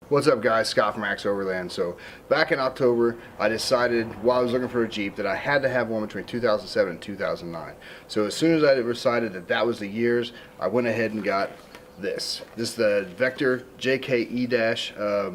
What's up guys, Scott from Overland. So back in October I decided while I was looking for a Jeep that I had to have one between 2007 and 2009. So as soon as I decided that that was the years, I went ahead and got this is the Vector JKE-Dash.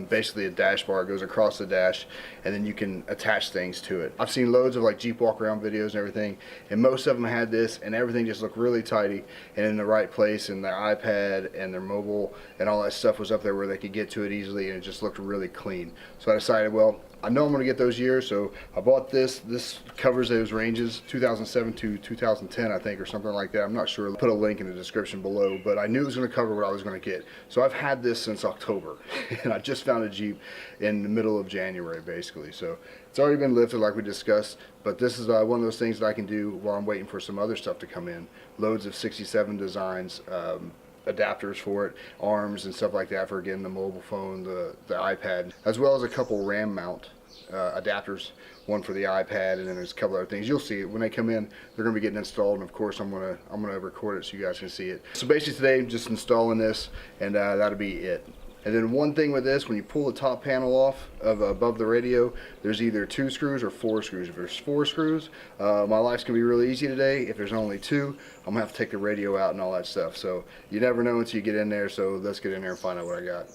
Basically a dash bar goes across the dash and then you can attach things to it. I've seen loads of like Jeep walk around videos and everything, and most of them had this and everything just looked really tidy and in the right place, and their iPad and their mobile and all that stuff was up there where they could get to it easily, and it just looked really clean. So I decided, well, I know I'm going to get those years, so I bought this. This covers those ranges, 2007 to 2010, I think, or something like that. I'm not sure. I'll put a link in the description below, but I knew it was going to cover what I was going to get. So I've had this since October, and I just found a Jeep in the middle of January, basically. So it's already been lifted like we discussed, but this is one of those things that I can do while I'm waiting for some other stuff to come in. Loads of 67 designs, adapters for it, arms and stuff like that for, again, the mobile phone, the iPad, as well as a couple RAM mount adapters, one for the iPad, and then there's a couple other things. You'll see it when they come in. They're going to be getting installed, and of course I'm gonna record it so you guys can see it. So basically today I'm just installing this, and that'll be it. And then one thing with this, when you pull the top panel off of above the radio, there's either 2 screws or 4 screws. If there's 4 screws, my life's gonna be really easy today. If there's only 2, I'm gonna have to take the radio out and all that stuff. So you never know until you get in there, so let's get in there and find out what I got.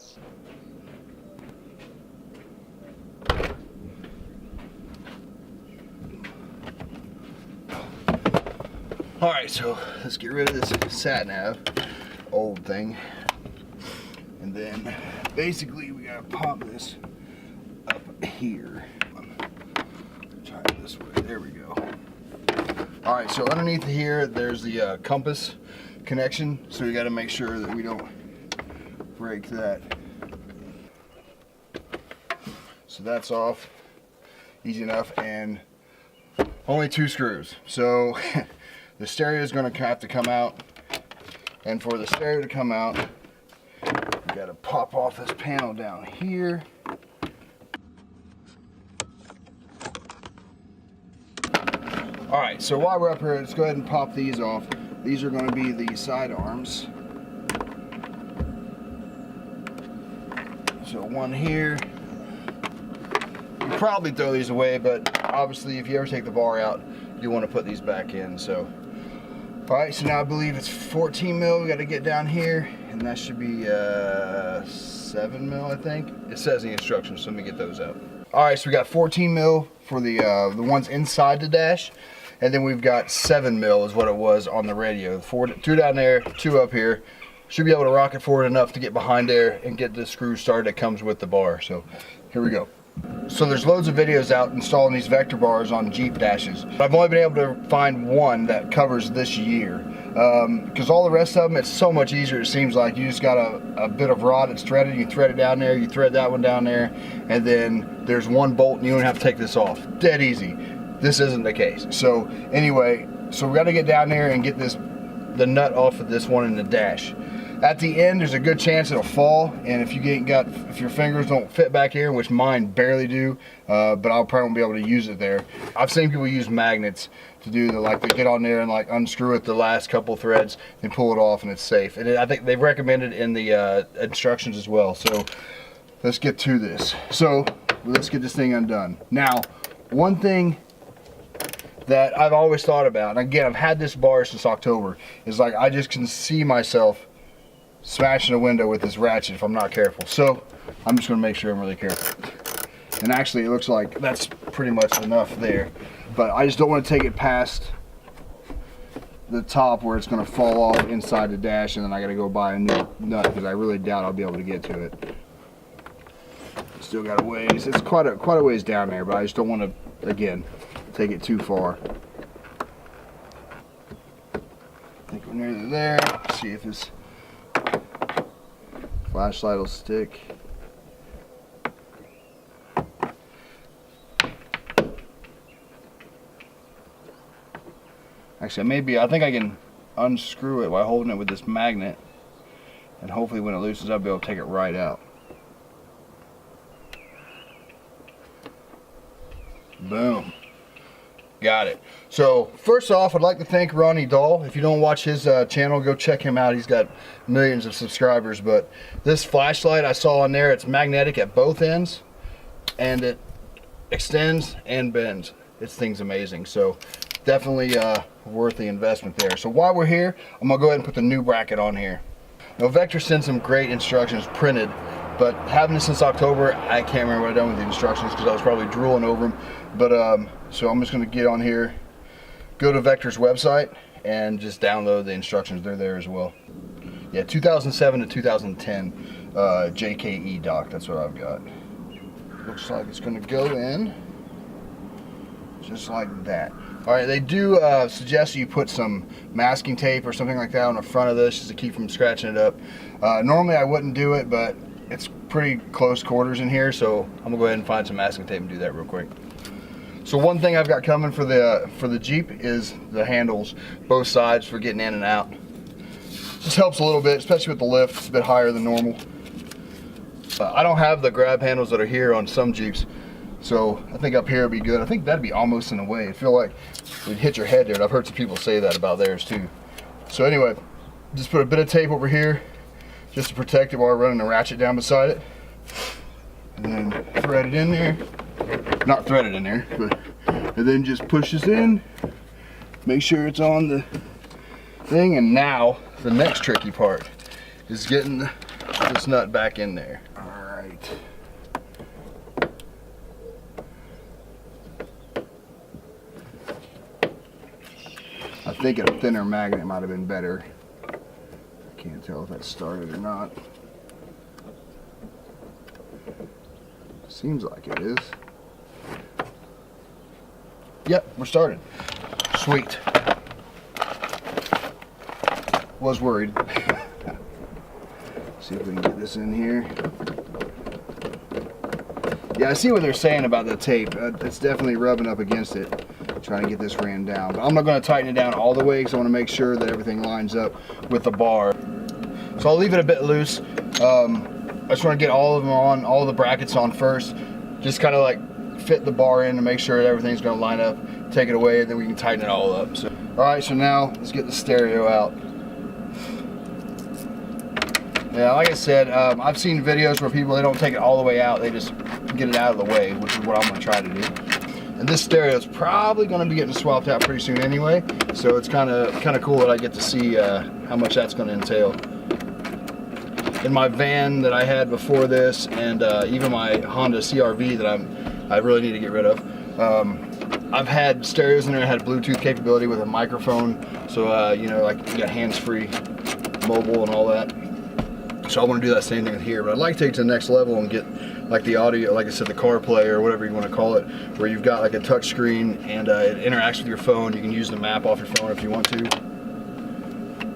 Alright, so let's get rid of this sat nav, old thing. And then basically we gotta pop this up here. Try it this way. There we go. Alright, so underneath here there's the compass connection, so we gotta make sure that we don't break that. So that's off. Easy enough, and only 2 screws. So the stereo is gonna have to come out, and for the stereo to come out, got to pop off this panel down here. Alright, so while we're up here, let's go ahead and pop these off. These are going to be the side arms. So one here. You probably throw these away, but obviously if you ever take the bar out, you want to put these back in. So alright, so now I believe it's 14 mil we got to get down here, and that should be 7 mil, I think. It says in the instructions, so let me get those out. Alright, so we got 14 mil for the ones inside the dash, and then we've got 7 mil is what it was on the radio. 2 down there, 2 up here. Should be able to rocket forward enough to get behind there and get the screw started that comes with the bar. So here we go. So there's loads of videos out installing these Vector bars on Jeep dashes. I've only been able to find one that covers this year. Because all the rest of them, it's so much easier. It seems like you just got a bit of rod that's threaded, you thread it down there, you thread that one down there, and then there's one bolt and you don't have to take this off. Dead easy. This isn't the case. So anyway, so we got to get down there and get the nut off of this one in the dash. At the end, there's a good chance it'll fall, and if your fingers don't fit back here, which mine barely do, but I'll probably won't be able to use it there. I've seen people use magnets to do they get on there and like unscrew it the last couple threads and pull it off, and it's safe. And I think they've recommended in the instructions as well. So let's get to this. So let's get this thing undone. Now, one thing that I've always thought about, and again, I've had this bar since October, is like I just can see myself smashing a window with this ratchet if I'm not careful. So I'm just going to make sure I'm really careful. And actually it looks like that's pretty much enough there, but I just don't want to take it past the top where it's going to fall off inside the dash, and then I got to go buy a new nut because I really doubt I'll be able to get to it. Still got a ways. It's quite a ways down there, but I just don't want to, again, take it too far. I think we're nearly there. Let's see if this flashlight will stick. Actually, I think I can unscrew it while holding it with this magnet, and hopefully when it loosens up, I'll be able to take it right out. Boom. Got it. So first off, I'd like to thank Ronnie Dahl. If you don't watch his channel, go check him out. He's got millions of subscribers. But this flashlight I saw on there, it's magnetic at both ends, and it extends and bends. This thing's amazing. So definitely worth the investment there. So while we're here, I'm gonna go ahead and put the new bracket on here. Now Vector sends some great instructions printed, but having this since October, I can't remember what I've done with the instructions because I was probably drooling over them. But so I'm just going to get on here, go to Vector's website, and just download the instructions. They're there as well. Yeah, 2007 to 2010 JKE-Dock. That's what I've got. Looks like it's going to go in just like that. All right, they do suggest you put some masking tape or something like that on the front of this just to keep from scratching it up. Normally I wouldn't do it, but it's pretty close quarters in here, so I'm gonna go ahead and find some masking tape and do that real quick. So one thing I've got coming for the Jeep is the handles, both sides for getting in and out. Just helps a little bit, especially with the lift. It's a bit higher than normal. I don't have the grab handles that are here on some Jeeps, so I think up here would be good. I think that'd be almost in a way. I feel like we'd hit your head there, and I've heard some people say that about theirs too. So anyway, just put a bit of tape over here just to protect it while we're running the ratchet down beside it. And then thread it in there. Not thread it in there, but and then just push this in. Make sure it's on the thing. And now the next tricky part is getting this nut back in there. All right. I think a thinner magnet might have been better. Can't tell if that started or not. Seems like it is. Yep, we're started. Sweet. Was worried. See if we can get this in here. Yeah, I see what they're saying about the tape. It's definitely rubbing up against it. Trying to get this ran down. But I'm not going to tighten it down all the way because I want to make sure that everything lines up with the bar. So I'll leave it a bit loose. I just want to get all of them on, all the brackets on first. Just kind of like fit the bar in to make sure that everything's going to line up. Take it away and then we can tighten it all up. So, all right, so now let's get the stereo out. Yeah, like I said, I've seen videos where people, they don't take it all the way out. They just get it out of the way, which is what I'm going to try to do. And this stereo is probably going to be getting swapped out pretty soon anyway, so it's kind of cool that I get to see how much that's going to entail. In my van that I had before this, and even my Honda CR-V that I really need to get rid of, I've had stereos in there that had Bluetooth capability with a microphone, so you know, like you got hands-free, mobile, and all that. So I want to do that same thing here, but I'd like to take it to the next level and get like the audio, like I said, the CarPlay or whatever you want to call it, where you've got like a touch screen and it interacts with your phone. You can use the map off your phone if you want to.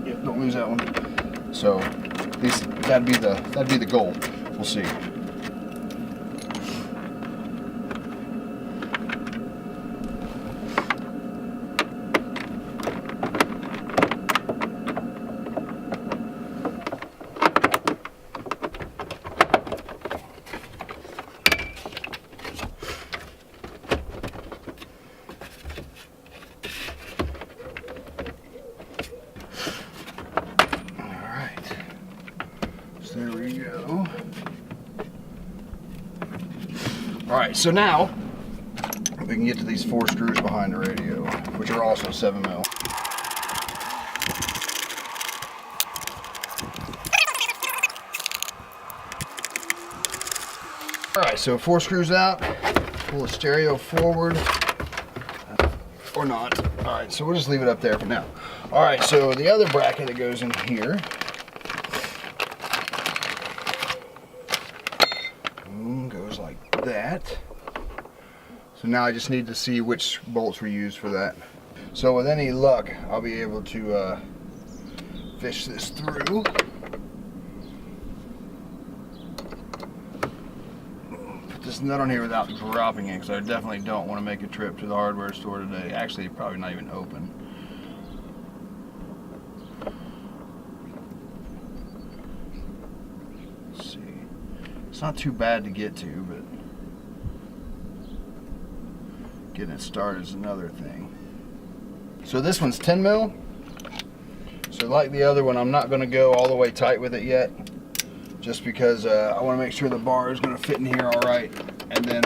Yep, don't lose that one. So at least that'd be the goal. We'll see. There we go. Alright, so now we can get to these 4 screws behind the radio, which are also 7mm. Alright, so 4 screws out, pull the stereo forward, or not. Alright, so we'll just leave it up there for now. Alright, so the other bracket that goes in here goes like that. So now I just need to see which bolts we use for that. So with any luck, I'll be able to fish this through. Put this nut on here without dropping it, because I definitely don't want to make a trip to the hardware store today. Actually, probably not even open. Let's see. It's not too bad to get to, but Getting it started is another thing. So this one's 10 mil. So like the other one, I'm not going to go all the way tight with it yet, just because I want to make sure the bar is going to fit in here all right, and then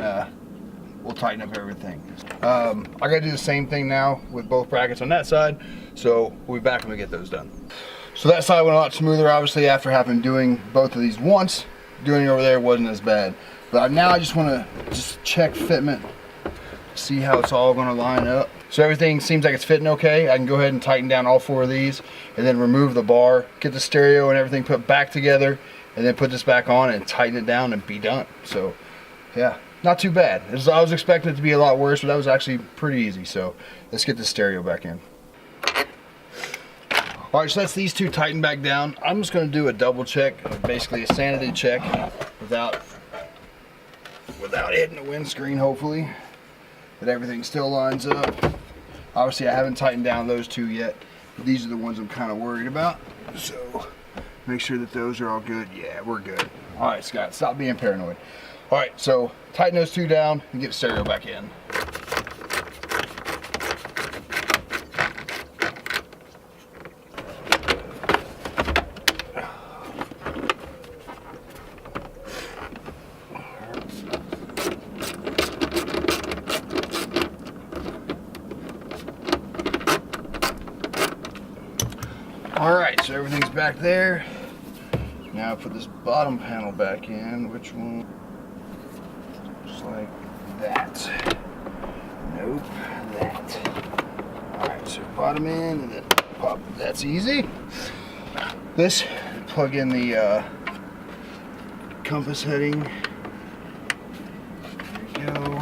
we'll tighten up everything. I got to do the same thing now with both brackets on that side, so we'll be back when we get those done. So that side went a lot smoother, obviously, after having doing both of these once. Doing it over there wasn't as bad. But now I just want to just check fitment, see how it's all going to line up. So everything seems like it's fitting okay. I can go ahead and tighten down all 4 of these and then remove the bar, get the stereo and everything put back together, and then put this back on and tighten it down and be done. So yeah, not too bad. I was expecting it to be a lot worse, but that was actually pretty easy. So let's get the stereo back in. All right, so that's these 2 tightened back down. I'm just going to do a double check, basically a sanity check, without hitting the windscreen, hopefully, that everything still lines up. Obviously, I haven't tightened down those 2 yet, but these are the ones I'm kind of worried about. So make sure that those are all good. Yeah, we're good. All right, Scott, stop being paranoid. All right, so tighten those 2 down and get the stereo back in. Alright, so everything's back there. Now I put this bottom panel back in. Which one? Just like that. Nope, that. Alright, so bottom in and then pop. That's easy. This, plug in the compass heading. There we go.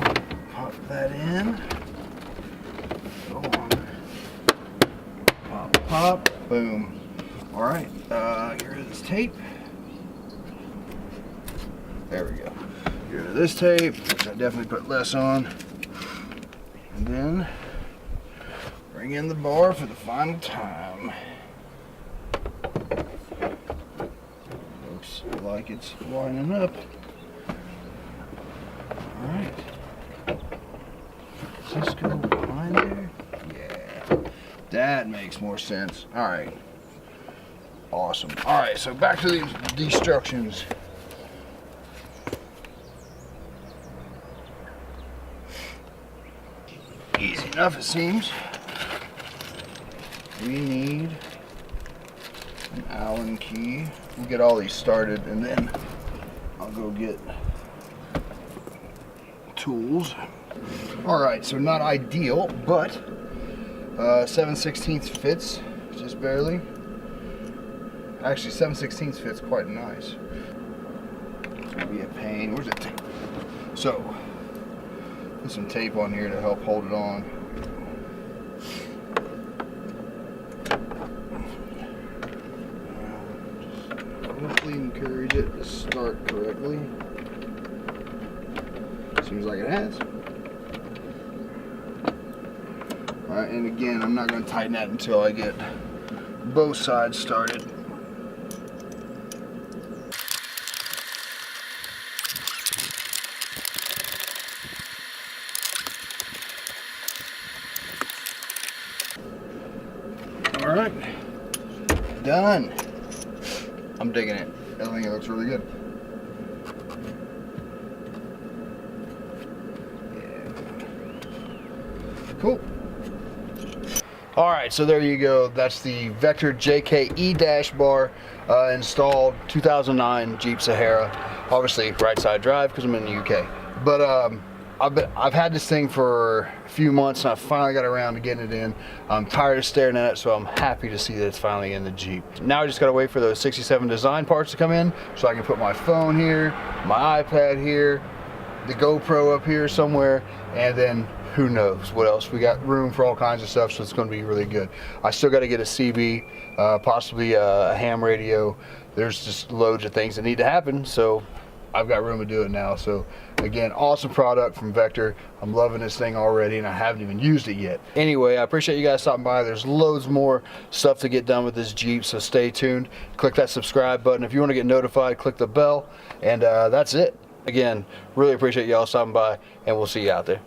Pop that in. Go on. Pop, pop. Boom. All right, here's this tape. There we go. Get rid of this tape, which I definitely put less on. And then bring in the bar for the final time. Looks like it's lining up. All right. Does this go behind there? Yeah. That makes more sense. All right. Awesome. All right, so back to the instructions. Easy enough, it seems. We need an Allen key. We'll get all these started and then I'll go get tools. All right, so not ideal, but 7/16 fits just barely. Actually, 7/16 fits quite nice. It's gonna be a pain. Where's that tape? So, put some tape on here to help hold it on. Just hopefully encourage it to start correctly. Seems like it has. Alright, and again, I'm not going to tighten that until I get both sides started. Alright, done. I'm digging it. I think it looks really good. Cool. All right, so there you go. That's the Vector JKE-Dash bar installed 2009 Jeep Sahara. Obviously right side drive because I'm in the UK. But I've had this thing for a few months and I finally got around to getting it in. I'm tired of staring at it, so I'm happy to see that it's finally in the Jeep. Now I just gotta wait for those 67 design parts to come in so I can put my phone here, my iPad here, the GoPro up here somewhere, and then who knows what else. We got room for all kinds of stuff, so it's going to be really good. I still got to get a CB, possibly a ham radio. There's just loads of things that need to happen, so I've got room to do it now. So again, awesome product from Vector. I'm loving this thing already and I haven't even used it yet. Anyway, I appreciate you guys stopping by. There's loads more stuff to get done with this Jeep, so stay tuned. Click that subscribe button. If you want to get notified, click the bell, and that's it. Again, really appreciate y'all stopping by, and we'll see you out there.